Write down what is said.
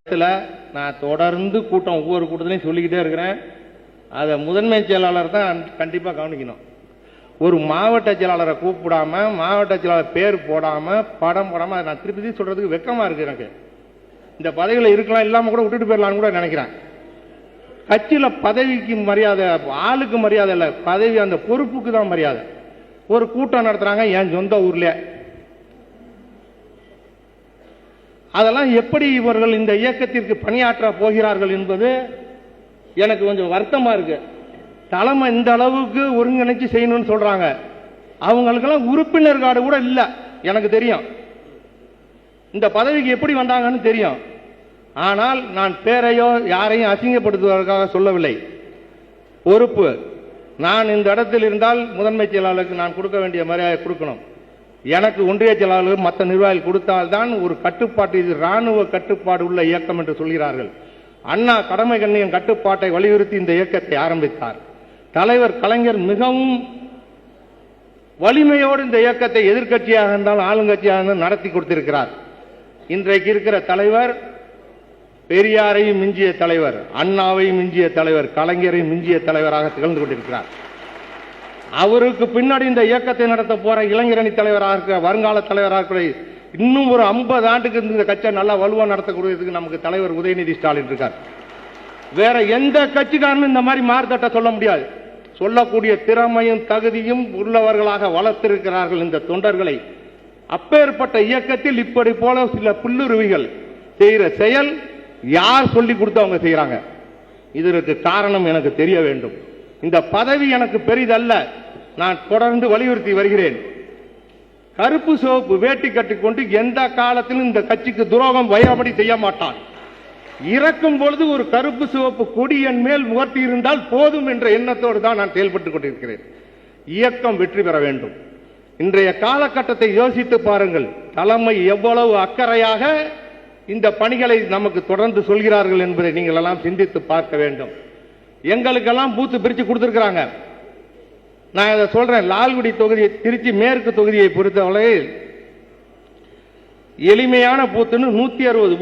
நான் தொடர்ந்து கூட்டம் ஒவ்வொரு கூட்டத்திலையும் சொல்லிக்கிட்டே இருக்கிறேன். அதை முதன்மை செயலாளர் தான் கண்டிப்பாக கவனிக்கணும். ஒரு மாவட்ட செயலாளரை கூப்பிடாம, மாவட்ட செயலாளர் பேர் போடாம, படம் போடாம, நான் திருப்பி சொல்றதுக்கு வெக்கமா இருக்கு எனக்கு. இந்த பதவியில் இருக்கலாம், இல்லாம கூட விட்டுட்டு போயிடலாம்னு கூட நினைக்கிறேன். கட்சியில பதவிக்கு மரியாதை, ஆளுக்கு மரியாதை இல்லை, பதவி அந்த பொறுப்புக்கு தான் மரியாதை. ஒரு கூட்டம் நடத்துறாங்க என் சொந்த ஊர்ல. அதெல்லாம் எப்படி இவர்கள் இந்த இயக்கத்திற்கு பணியாற்ற போகிறார்கள் என்பது எனக்கு கொஞ்சம் வருத்தமா இருக்கு. தலைமை இந்த அளவுக்கு ஒருங்கிணைச்சு செய்யணும்னு சொல்றாங்க. அவங்களுக்கெல்லாம் உறுப்பினர் கார்டு கூட இல்ல, எனக்கு தெரியும். இந்த பதவிக்கு எப்படி வந்தாங்கன்னு தெரியும். ஆனால் நான் பேரையோ யாரையும் அசிங்கப்படுத்துவதற்காக சொல்லவில்லை. பொறுப்பு, நான் இந்த இடத்தில் இருந்தால் முதன்மை செயலாளருக்கு நான் கொடுக்க வேண்டிய மரியாதை கொடுக்கணும். எனக்கு ஒன்றிய செயலாளர் மற்ற நிர்வாகிகள் கொடுத்தால்தான் ஒரு கட்டுப்பாட்டு, இது ராணுவ கட்டுப்பாடு உள்ள இயக்கம் என்று சொல்கிறார்கள். அண்ணா கடமை கண்ணியம் கட்டுப்பாட்டை வலியுறுத்தி இந்த இயக்கத்தை ஆரம்பித்தார். தலைவர் கலைஞர் மிகவும் வலிமையோடு இந்த இயக்கத்தை எதிர்கட்சியாக இருந்தாலும் ஆளுங்கட்சியாக இருந்தாலும் நடத்தி கொடுத்திருக்கிறார். இன்றைக்கு இருக்கிற தலைவர் பெரியாரையும் மிஞ்சிய தலைவர், அண்ணாவையும் மிஞ்சிய தலைவர், கலைஞரையும் மிஞ்சிய தலைவராக திகழ்ந்து கொண்டிருக்கிறார். அவருக்கு பின்னாடி இந்த இயக்கத்தை நடத்த போற இளைஞரணி தலைவராக இருக்கிற, வருங்கால தலைவராக இருக்கிற, இன்னும் ஒரு 50 ஆண்டுக்கு இந்த கட்சியை நல்லா வலுவா நடத்தக்கூடியதுக்கு நமக்கு தலைவர் உதயநிதி ஸ்டாலின் இருக்கார். வேற எந்த கட்சிக்காரனும் இந்த மாதிரி மாறுதட்ட சொல்ல முடியாது. சொல்லக்கூடிய திறமையும் தகுதியும் உள்ளவர்களாக வளர்த்திருக்கிறார்கள் இந்த தொண்டர்களை. அப்பேற்பட்ட இயக்கத்தில் இப்படி போல சில புல்லுருவிகள் செய்கிற செயல் யார் சொல்லி கொடுத்து அவங்க செய்யறாங்க? இதற்கு காரணம் எனக்கு தெரிய வேண்டும். இந்த பதவி எனக்கு பெரிதல்ல, நான் தொடர்ந்து வலியுறுத்தி வருகிறேன். கருப்பு சிவப்பு வேட்டி கட்டிக்கொண்டு எந்த காலத்திலும் இந்த கட்சிக்கு துரோகம் பயபடி செய்ய மாட்டான். இறக்கும் பொழுது ஒரு கருப்பு சிவப்பு கொடி என் மேல் முகர்த்தி இருந்தால் போதும் என்ற எண்ணத்தோடு தான் நான் செயல்பட்டுக் கொண்டிருக்கிறேன். இயக்கம் வெற்றி பெற வேண்டும். இன்றைய காலகட்டத்தை யோசித்து பாருங்கள். தலைமை எவ்வளவு அக்கறையாக இந்த பணிகளை நமக்கு தொடர்ந்து சொல்கிறார்கள் என்பதை நீங்கள் எல்லாம் சிந்தித்து பார்க்க வேண்டும். எங்களுக்கெல்லாம் பூத்து பிரிச்சு கொடுத்திருக்கிறாங்க. நான் இதை சொல்றேன். லால்குடி தொகுதி, திருச்சி மேற்கு தொகுதியை பொறுத்தவரை எளிமையான பூத்துன்னு 160